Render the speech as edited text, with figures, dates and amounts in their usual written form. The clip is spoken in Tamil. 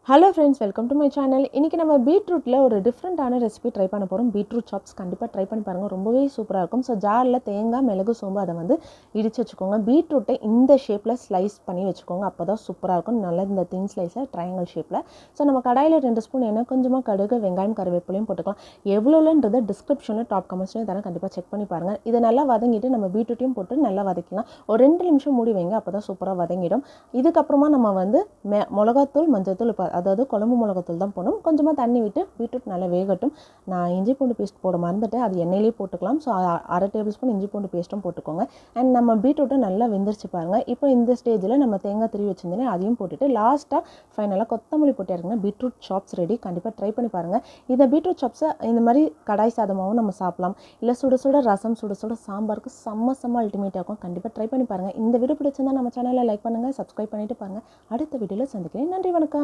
Hello friends, welcome to my channel. இன்றைக்கி நம்ம பீட்ரூட்டில் ஒரு டிஃப்ரெண்ட்டான ரெசிபி ட்ரை பண்ண போகிறோம். பீட்ரூட் சாப்ஸ் கண்டிப்பாக ட்ரை பண்ணி பாருங்கள், ரொம்பவே சூப்பராக இருக்கும். ஸோ ஜாரில் தேங்காய், மிளகு, சோம்பு அதை வந்து இடித்து வச்சுக்கோங்க. பீட்ரூட்டை இந்த ஷேப்பில் ஸ்லைஸ் பண்ணி வச்சுக்கோங்க, அப்போ தான் சூப்பராக இருக்கும். நல்லா இந்த தின் ஸ்லைஸில் ட்ரையாங்கிள் ஷேப்பில். ஸோ நம்ம கடாயில் 2 ஸ்பூன் எண்ணெய், கொஞ்சமாக கடுகு, வெங்காயம், கருவேப்பிலையும் போட்டுக்கலாம். எவ்வளோன்றதை டிஸ்கிரிப்ஷனில் டாப் கமெண்ட்ஸ்லையும் தரேன், கண்டிப்பாக செக் பண்ணி பாருங்கள். இதை நல்லா வதங்கிட்டு நம்ம பீட்ரூட்டையும் போட்டு நல்லா வதக்கலாம். ஒரு 2 நிமிஷம் மூடி வைங்க, அப்போ தான் சூப்பராக வதங்கிடும். இதுக்கப்புறமா நம்ம வந்து மிளகாத்தூள், மஞ்சள்தூள், அதாவது குழம்பு மிளகாத்தூள் தான் போடணும். கொஞ்சமாக தண்ணி விட்டு பீட்ரூட் நல்லா வேகட்டும். நான் இஞ்சி பூண்டு பேஸ்ட் போட மறந்துட்டேன், அது எண்ணெயிலே போட்டுக்கலாம். ஸோ 1/2 டேபிள் ஸ்பூன் இஞ்சி பூண்டு பேஸ்ட்டும் போட்டுக்கோங்க. அண்ட் நம்ம பீட்ரூட்டும் நல்லா வெந்துருச்சு பாருங்கள். இப்போ இந்த ஸ்டேஜில் நம்ம தேங்காய் திருவி வச்சுருந்தேன், அதையும் போட்டுட்டு லாஸ்ட்டாக ஃபைனலாக கொத்தமல்லி போட்டு இறங்குங்க. Beetroot chops ready. கண்டிப்பாக ட்ரை பண்ணி பாருங்கள். இந்த பீட்ரூட் சாப்ஸை இந்த மாதிரி கடாய் சாதமாகவும் நம்ம சாப்பிடலாம், இல்லை சுட சுட ரசம், சுட சுட சாம்பாருக்கு செம்ம அல்டிமேட்டாக இருக்கும். கண்டிப்பாக ட்ரை பண்ணி பாருங்கள். இந்த வீடியோ பிடிச்சிருந்தா நம்ம சேனலை லைக் பண்ணுங்கள், சப்ஸ்கிரைப் பண்ணிட்டு பாருங்கள். அடுத்த வீடியோவில் சந்திக்கிறேன். நன்றி, வணக்கம்.